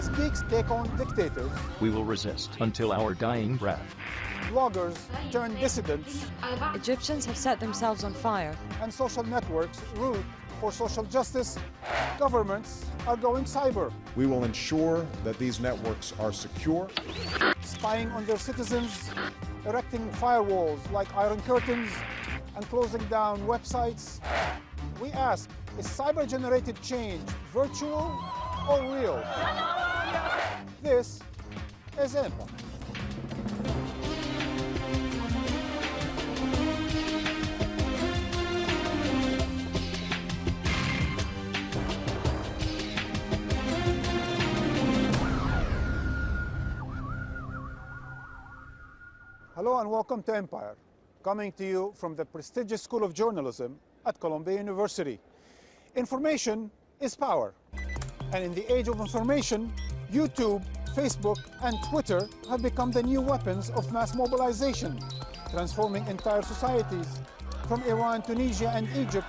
As geeks take on dictators, we will resist until our dying breath. bloggers turn dissidents, Egyptians have set themselves on fire. and social networks root for social justice, governments are going cyber, We will ensure that these networks are secure. spying on their citizens, erecting firewalls like iron curtains, and closing down websites. We ask, is cyber-generated change virtual or real? This is Empire. Hello and welcome to Empire, coming to you from the prestigious School of Journalism at Columbia University. Information is power. And in the age of information, YouTube, Facebook, and Twitter have become the new weapons of mass mobilization, transforming entire societies from Iran, Tunisia, and Egypt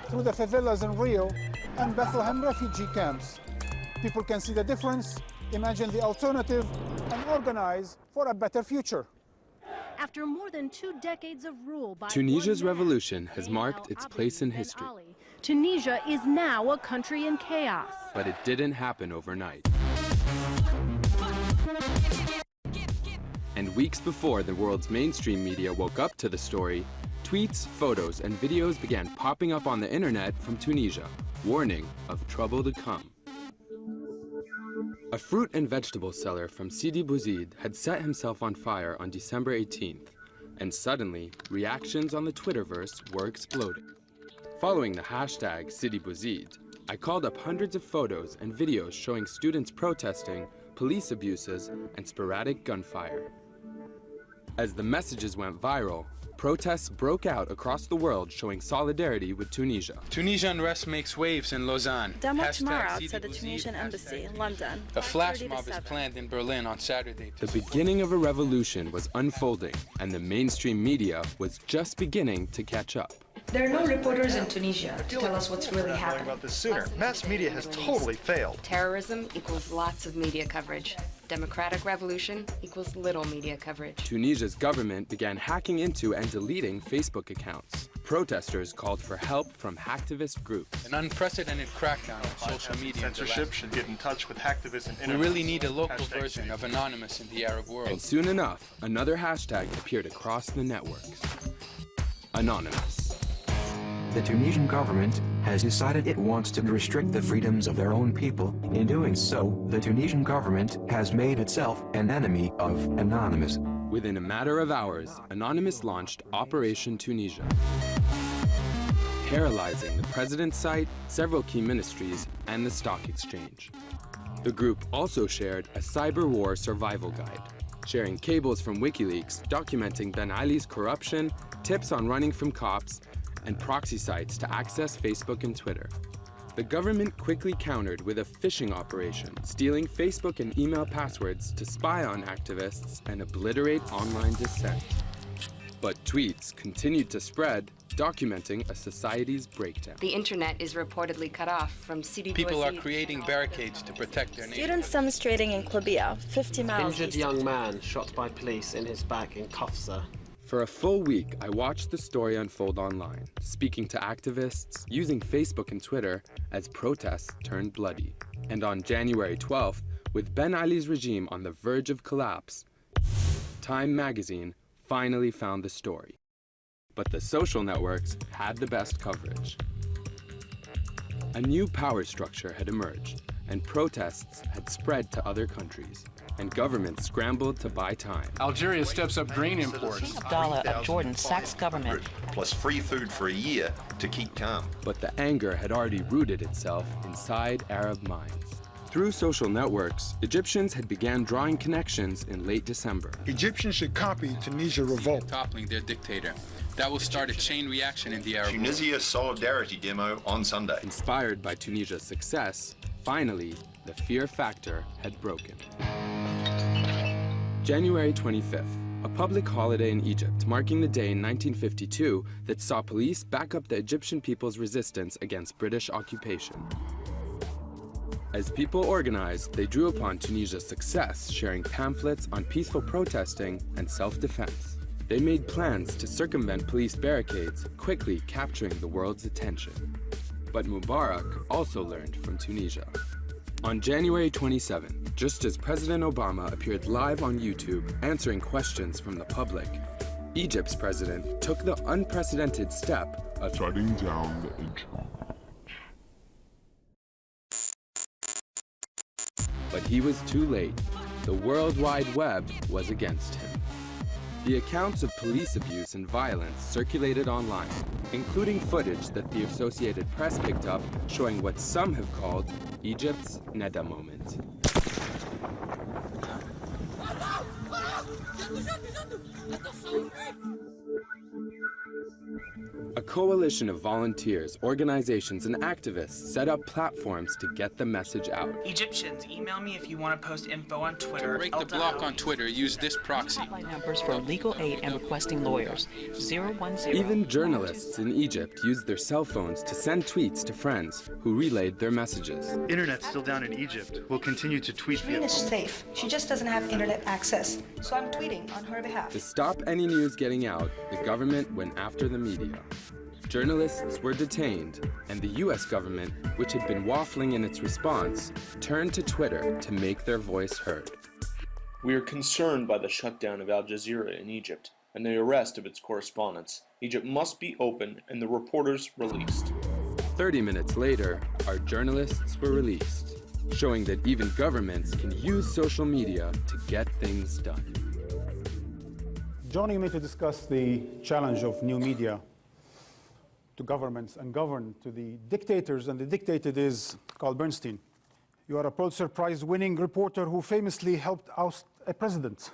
through the favelas in Rio and Bethlehem refugee camps. People can see the difference, imagine the alternative, and organize for a better future. After more than 2 decades of rule by Tunisia's one man, revolution has Zayn marked its place in al-Abidine Ben history. Ali, Tunisia is now a country in chaos. But it didn't happen overnight. And weeks before the world's mainstream media woke up to the story, tweets, photos, and videos began popping up on the internet from Tunisia, warning of trouble to come. A fruit and vegetable seller from Sidi Bouzid had set himself on fire on December 18th, and suddenly, reactions on the Twitterverse were exploding. Following the hashtag Sidi Bouzid, I called up hundreds of photos and videos showing students protesting, police abuses, and sporadic gunfire. As the messages went viral, protests broke out across the world showing solidarity with Tunisia. Tunisia unrest makes waves in Lausanne. Demo Hashtag tomorrow Sidi outside the Bouzid, Tunisian embassy in London. A flash 5:30 to mob is 7. planned in Berlin on Saturday. The beginning of a revolution was unfolding, and the mainstream media was just beginning to catch up. There are no reporters in Tunisia to tell us what's really happening. About this sooner. Mass media has totally failed. Terrorism equals lots of media coverage. Democratic revolution equals little media coverage. Tunisia's government began hacking into and deleting Facebook accounts. Protesters called for help from hacktivist groups. An unprecedented crackdown on social media. Censorship should get in touch with hacktivists and We internet. really need a local version of Anonymous in the Arab world. And soon enough, another hashtag appeared across the networks. Anonymous. The Tunisian government has decided it wants to restrict the freedoms of their own people. In doing so, the Tunisian government has made itself an enemy of Anonymous. Within a matter of hours, Anonymous launched Operation Tunisia, paralyzing the president's site, several key ministries, and the stock exchange. The group also shared a cyber war survival guide, sharing cables from WikiLeaks documenting Ben Ali's corruption, tips on running from cops, and proxy sites to access Facebook and Twitter. The government quickly countered with a phishing operation, stealing Facebook and email passwords to spy on activists and obliterate online dissent. But tweets continued to spread, documenting a society's breakdown. The internet is reportedly cut off from Sidi People are Bouzid. creating barricades to protect their neighborhood. Students demonstrating in Klabia, 50 miles Injured east young man shot by police in his back in Kofsa. For a full week, I watched the story unfold online, speaking to activists, using Facebook and Twitter as protests turned bloody. And on January 12th, with Ben Ali's regime on the verge of collapse, Time magazine finally found the story. But the social networks had the best coverage. A new power structure had emerged, and protests had spread to other countries, and governments scrambled to buy time. Algeria steps up grain imports. King Abdallah of Jordan sacks government. Plus free food for a year to keep calm. But the anger had already rooted itself inside Arab minds. Through social networks, Egyptians had began drawing connections in late December. Egyptians should copy Tunisia revolt. Toppling their dictator. That will start a chain reaction in the Arab world. Tunisia solidarity demo on Sunday. Inspired by Tunisia's success, finally, the fear factor had broken. January 25th, a public holiday in Egypt, marking the day in 1952 that saw police back up the Egyptian people's resistance against British occupation. As people organized, they drew upon Tunisia's success, sharing pamphlets on peaceful protesting and self-defense. They made plans to circumvent police barricades, quickly capturing the world's attention. But Mubarak also learned from Tunisia. On January 27, just as President Obama appeared live on YouTube answering questions from the public, Egypt's president took the unprecedented step of shutting down the internet. But he was too late. The World Wide Web was against him. The accounts of police abuse and violence circulated online, including footage that the Associated Press picked up showing what some have called Egypt's Neda moment. A coalition of volunteers, organizations, and activists set up platforms to get the message out. Egyptians, email me if you want to post info on Twitter. To break the block on Twitter, use this proxy. Hotline numbers for legal aid and requesting lawyers. 010. Even journalists in Egypt used their cell phones to send tweets to friends who relayed their messages. Internet's still down in Egypt. We'll continue to tweet via Shireen is safe. She just doesn't have internet access. So I'm tweeting on her behalf. To stop any news getting out, the government went after the media. Journalists were detained, and the US government, which had been waffling in its response, turned to Twitter to make their voice heard. We are concerned by the shutdown of Al Jazeera in Egypt and the arrest of its correspondents. Egypt must be open and the reporters released. 30 minutes later, our journalists were released, showing that even governments can use social media to get things done. Joining me to discuss the challenge of new media to governments and govern to the dictators, and the dictated is Carl Bernstein. You are a Pulitzer Prize-winning reporter who famously helped oust a president.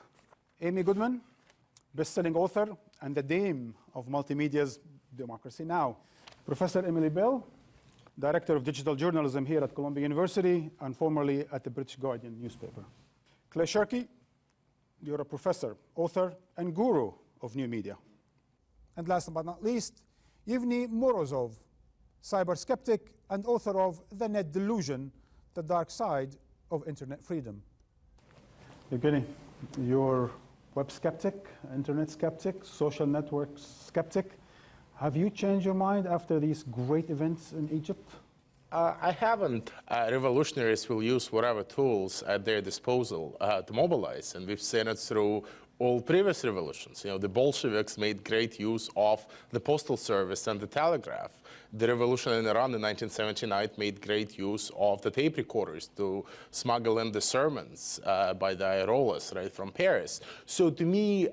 Amy Goodman, best-selling author and the dame of multimedia's Democracy Now! Professor Emily Bell, Director of Digital Journalism here at Columbia University and formerly at the British Guardian newspaper. Clay Shirky, you're a professor, author, and guru of new media. And last but not least, Yevgeny Morozov, cyber skeptic and author of The Net Delusion, The Dark Side of Internet Freedom. Yevgeny, you're web skeptic, internet skeptic, social network skeptic. Have you changed your mind after these great events in Egypt? I haven't. Revolutionaries will use whatever tools at their disposal to mobilize, and we've seen it through all previous revolutions. You know, the Bolsheviks made great use of the postal service and the telegraph. The revolution in Iran in 1979 made great use of the tape recorders to smuggle in the sermons by the Ayatollahs, right, from Paris. So to me,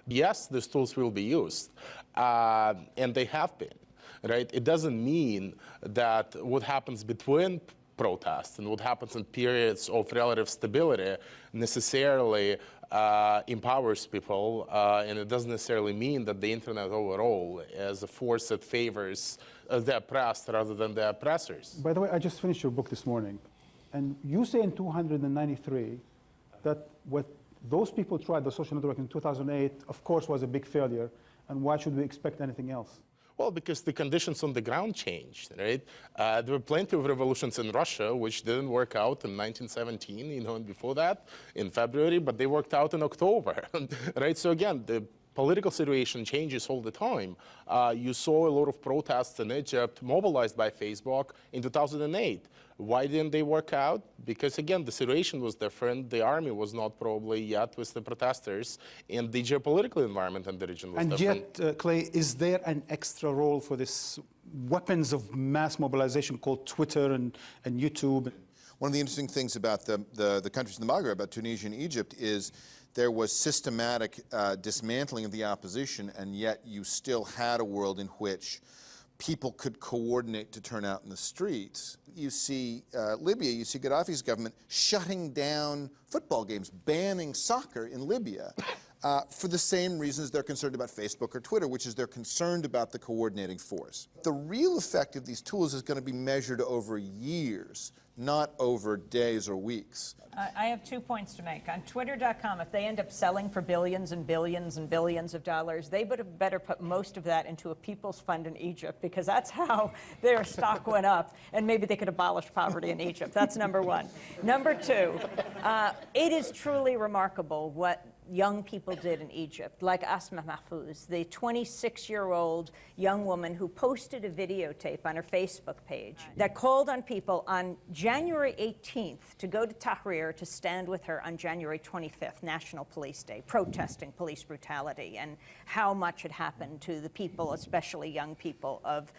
yes, these tools will be used, and they have been, right? It doesn't mean that what happens between protests and what happens in periods of relative stability necessarily empowers people, and it doesn't necessarily mean that the internet overall is a force that favors the oppressed rather than the oppressors. By the way, I just finished your book this morning, and you say in 293 that what those people tried, the social network in 2008, of course, was a big failure, and why should we expect anything else? Well, because the conditions on the ground changed, right? There were plenty of revolutions in Russia which didn't work out in 1917, you know, and before that, in February, but they worked out in October, right? So again, the political situation changes all the time. You saw a lot of protests in Egypt mobilized by Facebook in 2008. Why didn't they work out? Because again, the situation was different. The army was not probably yet with the protesters, and the geopolitical environment in the region was different. And yet, Clay, is there an extra role for this weapons of mass mobilization called Twitter and YouTube? One of the interesting things about the countries in the Maghreb, about Tunisia and Egypt, is there was systematic dismantling of the opposition, and yet you still had a world in which people could coordinate to turn out in the streets. You see Libya, you see Gaddafi's government shutting down football games, banning soccer in Libya. for the same reasons they're concerned about Facebook or Twitter, which is they're concerned about the coordinating force. The real effect of these tools is going to be measured over years, not over days or weeks. I have 2 points to make. On Twitter.com, if they end up selling for billions and billions and billions of dollars, they would have better put most of that into a people's fund in Egypt, because that's how their stock went up, and maybe they could abolish poverty in Egypt. That's number one. Number two, it is truly remarkable what young people did in Egypt, like Asma Mahfouz, the 26-year-old young woman who posted a videotape on her Facebook page that called on people on January 18th to go to Tahrir to stand with her on January 25th, National Police Day, protesting police brutality and how much had happened to the people, especially young people of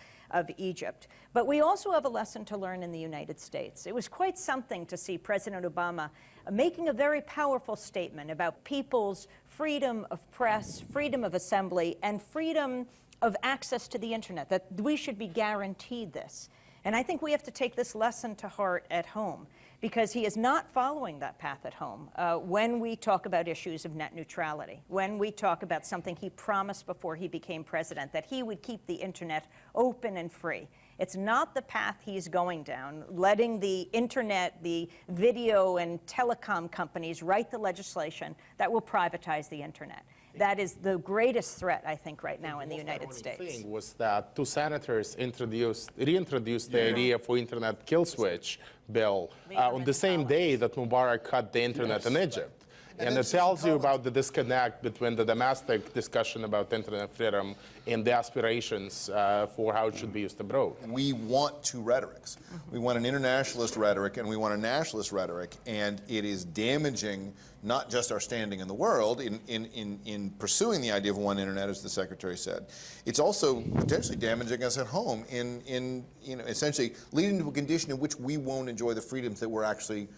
Egypt. But we also have a lesson to learn in the United States. It was quite something to see President Obama making a very powerful statement about people's freedom of press, freedom of assembly, and freedom of access to the internet, that we should be guaranteed this. And I think we have to take this lesson to heart at home, because he is not following that path at home when we talk about issues of net neutrality, when we talk about something he promised before he became president, that he would keep the internet open and free. It's not the path he's going down, letting the internet, the video and telecom companies write the legislation that will privatize the internet. That is the greatest threat, I think, right now in the United States. The thing was that two senators reintroduced the idea for internet kill switch bill on the same day that Mubarak cut the internet in Egypt. And it tells you about the disconnect between the domestic discussion about internet freedom and the aspirations for how it should be used abroad. We want two rhetorics. We want an internationalist rhetoric and we want a nationalist rhetoric, and it is damaging not just our standing in the world in pursuing the idea of one internet, as the Secretary said. It's also potentially damaging us at home in essentially leading to a condition in which we won't enjoy the freedoms that we're actually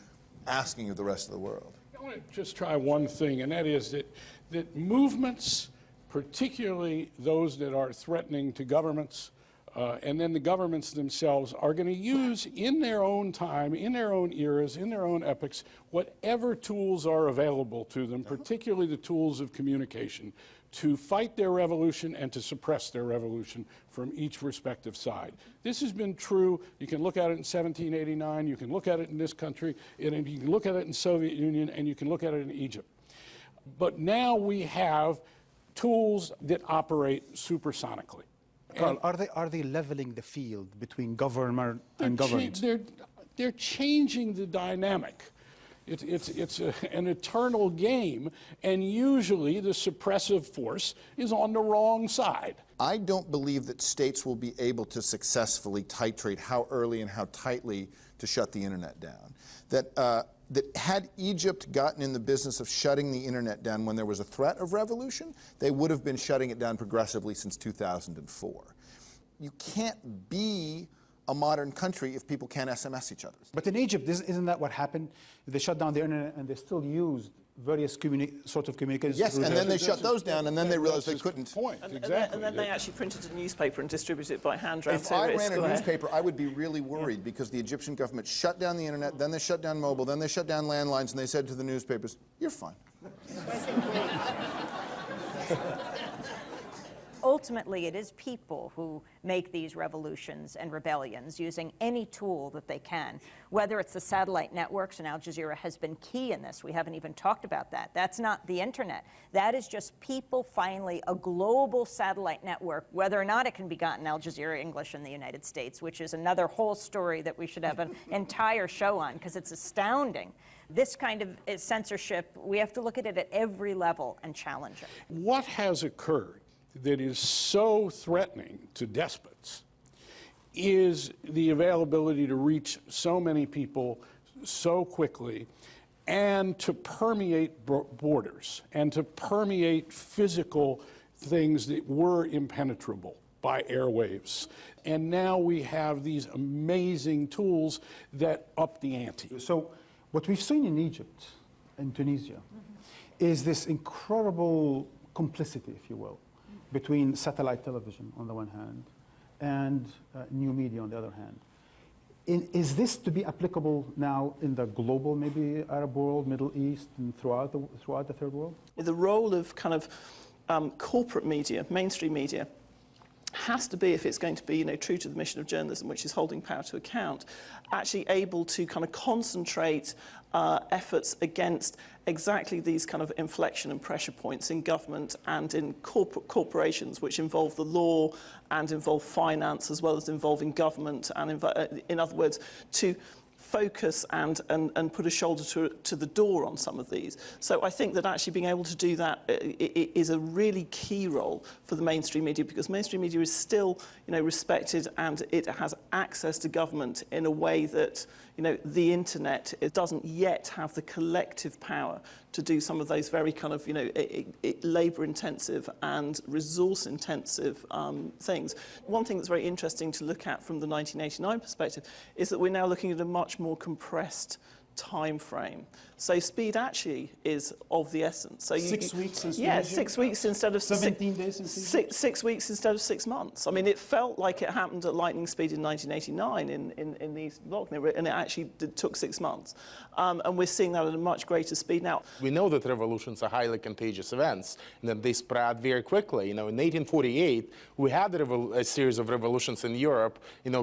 asking of the rest of the world. I want to just try one thing, and that is that movements, particularly those that are threatening to governments, and then the governments themselves, are going to use in their own time, in their own eras, in their own epochs, whatever tools are available to them, particularly the tools of communication, to fight their revolution and to suppress their revolution from each respective side. This has been true. You can look at it in 1789, you can look at it in this country, and you can look at it in Soviet Union, and you can look at it in Egypt. But now we have tools that operate supersonically. Carl, are they leveling the field between government and government? They're changing the dynamic. It's an eternal game, and usually the suppressive force is on the wrong side. I don't believe that states will be able to successfully titrate how early and how tightly to shut the internet down. That had Egypt gotten in the business of shutting the internet down when there was a threat of revolution, they would have been shutting it down progressively since 2004. You can't be a modern country if people can't SMS each other. But in Egypt, isn't that what happened? They shut down the internet and they still used various sorts of communications. Yes, and then they shut those down, and then they realized they couldn't. And then they actually printed a newspaper and distributed it by hand around If I ran a newspaper, I would be really worried, because the Egyptian government shut down the internet, then they shut down mobile, then they shut down landlines, and they said to the newspapers, "You're fine." Ultimately, it is people who make these revolutions and rebellions using any tool that they can, whether it's the satellite networks, and Al Jazeera has been key in this. We haven't even talked about that. That's not the internet. That is just people finally, a global satellite network, whether or not it can be gotten Al Jazeera English in the United States, which is another whole story that we should have an entire show on, because it's astounding. This kind of censorship, we have to look at it at every level and challenge it. What has occurred that is so threatening to despots is the availability to reach so many people so quickly, and to permeate borders, and to permeate physical things that were impenetrable by airwaves. And now we have these amazing tools that up the ante. So what we've seen in Egypt and Tunisia is this incredible complicity, if you will, between satellite television on the one hand and new media on the other hand. Is this to be applicable now in the global, maybe Arab world, Middle East, and throughout the third world? The role of kind of corporate media, mainstream media, has to be, if it's going to be, true to the mission of journalism, which is holding power to account, actually able to kind of concentrate efforts against exactly these kind of inflection and pressure points in government and in corporations, which involve the law and involve finance, as well as involving government, and in other words, to focus and put a shoulder to the door on some of these. So I think that actually being able to do that is a really key role for the mainstream media, because mainstream media is still, respected, and it has access to government in a way that, the internet, it doesn't yet have the collective power to do some of those very kind of, labour-intensive and resource-intensive things. One thing that's very interesting to look at from the 1989 perspective is that we're now looking at a much more compressed time frame. So speed actually is of the essence. So 6 weeks in yeah, 6 weeks instead of 17 days in 6 weeks instead of 6 months. I mean, it felt like it happened at lightning speed in 1989 in the Eastern Bloc, and it actually took 6 months. And we're seeing that at a much greater speed now. We know that revolutions are highly contagious events, and that they spread very quickly. In 1848, we had a series of revolutions in Europe,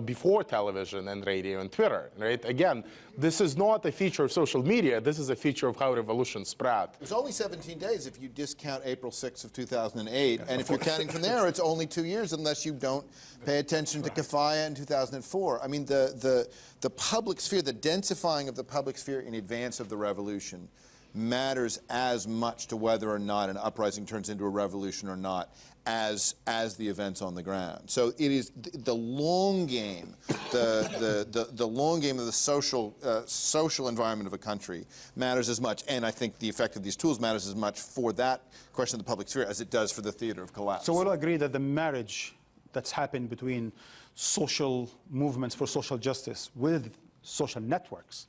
before television and radio and Twitter, right? Again, this is not a feature of social media. This is a feature of how revolutions spread. It was only 17 days if you discount April 6th of 2008, and if you're counting from there, it's only 2 years unless you don't pay attention to Kafaya in 2004. I mean, the public sphere, the densifying of the public sphere in advance of the revolution matters as much to whether or not an uprising turns into a revolution or not as the events on the ground. So it is the long game, the long game of the social environment of a country matters as much, and I think the effect of these tools matters as much for that question of the public sphere as it does for the theater of collapse. So we'll agree that the marriage that's happened between social movements for social justice with social networks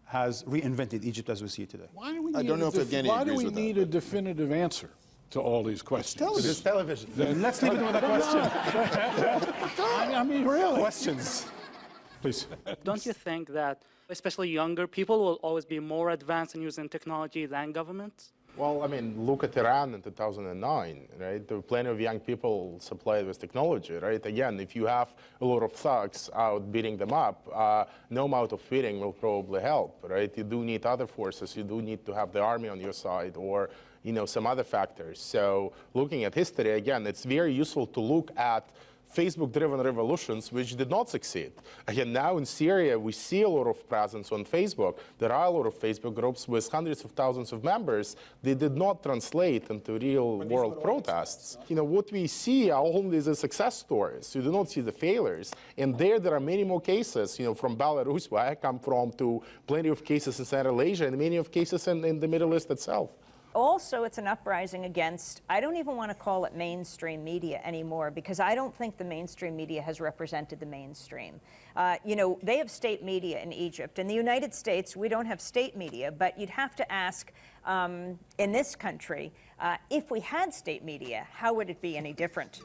has reinvented Egypt as we see it today. Why do we need a definitive answer to all these questions? It's television. Let's leave it with a question. I mean, really. Questions, please. Don't you think that especially younger people will always be more advanced in using technology than governments? Well, I mean, look at Iran in 2009, right? There were plenty of young people supplied with technology, right? Again, if you have a lot of thugs out beating them up, no amount of feeding will probably help, right? You do need other forces. You do need to have the army on your side, or some other factors. So looking at history, again, it's very useful to look at Facebook-driven revolutions which did not succeed. Again, now in Syria, we see a lot of presence on Facebook. There are a lot of Facebook groups with hundreds of thousands of members. They did not translate into real-world protests. What we see are only the success stories. You do not see the failures. And there are many more cases, from Belarus, where I come from, to plenty of cases in Central Asia, and many of cases in the Middle East itself. Also, it's an uprising against, I don't even want to call it mainstream media anymore, because I don't think the mainstream media has represented the mainstream. They have state media in Egypt. In the United States, we don't have state media, but you'd have to ask, in this country, if we had state media, how would it be any different?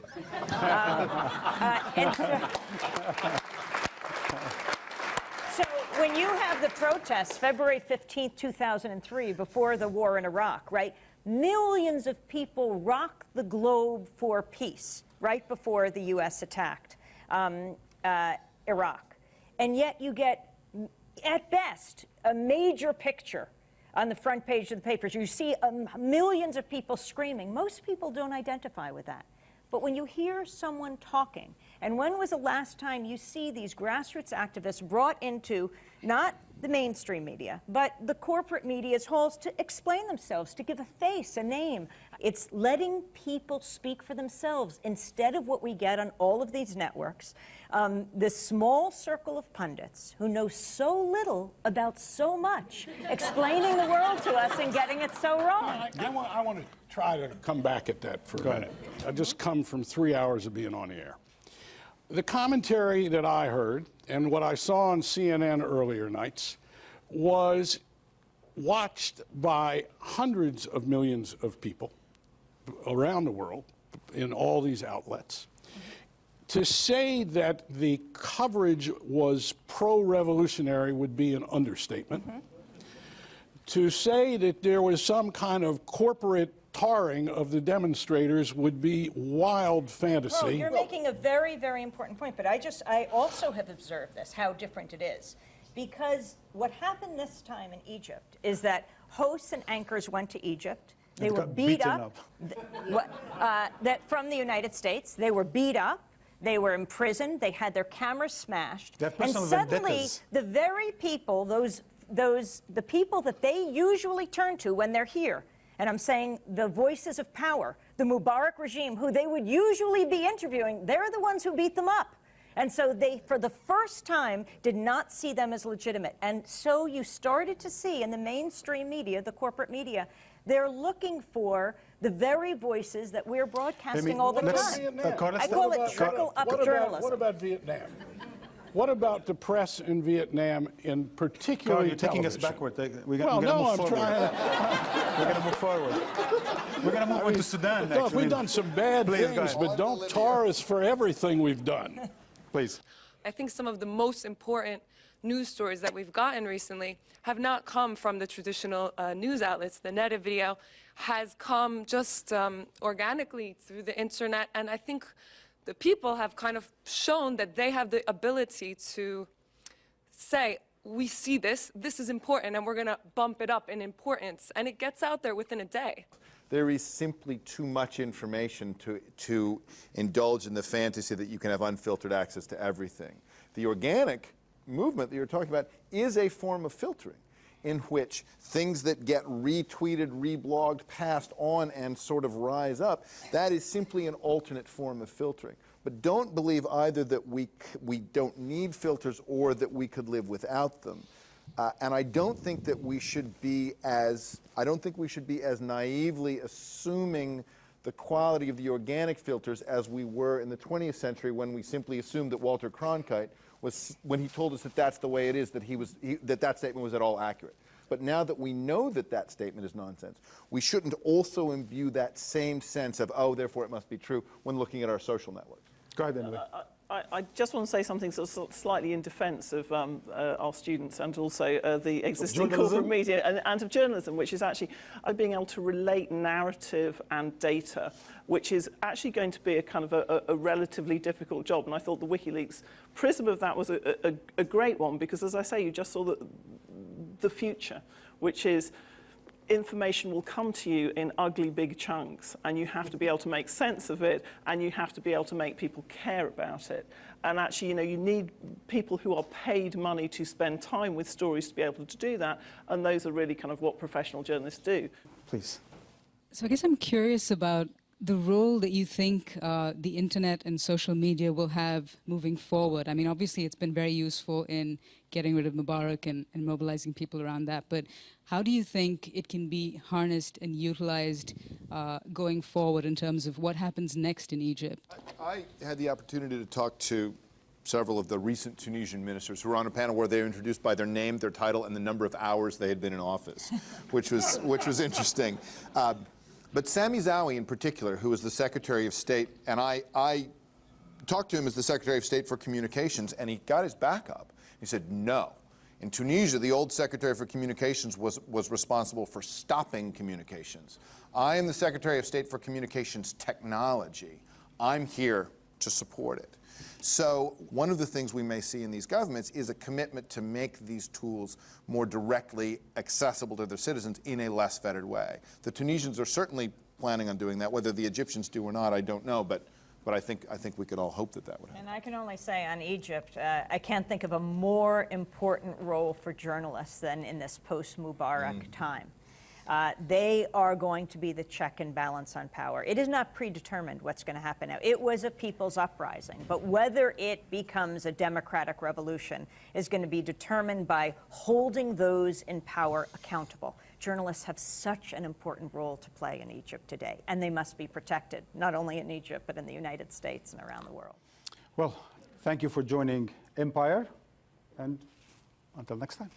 So when you have the protests, February 15th, 2003, before the war in Iraq, right? Millions of people rocked the globe for peace right before the U.S. attacked Iraq. And yet you get, at best, a major picture on the front page of the papers. You see millions of people screaming. Most people don't identify with that. But when you hear someone talking, and when was the last time you see these grassroots activists brought into not the mainstream media, but the corporate media's halls to explain themselves, to give a face, a name? It's letting people speak for themselves instead of what we get on all of these networks. This small circle of pundits who know so little about so much, explaining the world to us and getting it so wrong. I want to try to come back at that for a minute. I just come from 3 hours of being on the air. The commentary that I heard and what I saw on CNN earlier nights was watched by hundreds of millions of people around the world in all these outlets. To say that the coverage was pro-revolutionary would be an understatement. To say that there was some kind of corporate tarring of the demonstrators would be wild fantasy. Oh, you're making a very, very important point, but I also have observed this, how different it is. Because what happened this time in Egypt is that hosts and anchors went to Egypt. They were beat up. That from the United States. They were beat up. They were imprisoned. They had their cameras smashed. And suddenly, the very people, the people that they usually turn to when they're here, and I'm saying the voices of power, the Mubarak regime, who they would usually be interviewing, they're the ones who beat them up. And so they, for the first time, did not see them as legitimate. And so you started to see in the mainstream media, the corporate media, they're looking for the very voices that we're broadcasting all the time. I call it trickle-up journalism. What about Vietnam? What about the press in Vietnam, in particular? You're taking us backward. We're going to move forward. We're going to move forward. We're going to move on to Sudan next. We've done some bad things, but don't tar us for everything we've done. Please. I think some of the most important news stories that we've gotten recently have not come from the traditional news outlets. The native video has come just organically through the internet, and I think the people have kind of shown that they have the ability to say, we see this is important, and we're going to bump it up in importance, and it gets out there within a day. There is simply too much information to indulge in the fantasy that you can have unfiltered access to everything. The organic movement that you're talking about is a form of filtering in which things that get retweeted, reblogged, passed on, and sort of rise up, that is simply an alternate form of filtering. But don't believe either that we don't need filters or that we could live without them. And I don't think that we should be as naively assuming the quality of the organic filters as we were in the 20th century, when we simply assumed that Walter Cronkite was, when he told us that that's the way it is, that statement was at all accurate. But now that we know that that statement is nonsense, we shouldn't also imbue that same sense of, oh, therefore it must be true, when looking at our social networks. Go ahead, Emily. I just want to say something sort of slightly in defence of our students and also the existing corporate media and of journalism, which is actually being able to relate narrative and data, which is actually going to be a kind of a relatively difficult job. And I thought the WikiLeaks prism of that was a great one, because, as I say, you just saw the future, which is information will come to you in ugly big chunks, and you have to be able to make sense of it, and you have to be able to make people care about it. And actually, you need people who are paid money to spend time with stories to be able to do that, and those are really kind of what professional journalists do. Please. So I guess I'm curious about the role that you think the internet and social media will have moving forward. I mean, obviously it's been very useful in getting rid of Mubarak and mobilizing people around that, but how do you think it can be harnessed and utilized going forward in terms of what happens next in Egypt? I had the opportunity to talk to several of the recent Tunisian ministers who were on a panel where they were introduced by their name, their title, and the number of hours they had been in office, which was interesting. But Sami Zawi in particular, who was the Secretary of State, and I talked to him as the Secretary of State for Communications, and he got his back up. He said, no. In Tunisia, the old Secretary for Communications was responsible for stopping communications. I am the Secretary of State for Communications Technology. I'm here to support it. So one of the things we may see in these governments is a commitment to make these tools more directly accessible to their citizens in a less fettered way. The Tunisians are certainly planning on doing that. Whether the Egyptians do or not, I don't know, but I think we could all hope that that would happen. And I can only say on Egypt, I can't think of a more important role for journalists than in this post-Mubarak time. They are going to be the check and balance on power. It is not predetermined what's going to happen now. It was a people's uprising, but whether it becomes a democratic revolution is going to be determined by holding those in power accountable. Journalists have such an important role to play in Egypt today, and they must be protected, not only in Egypt, but in the United States and around the world. Well, thank you for joining Empire, and until next time.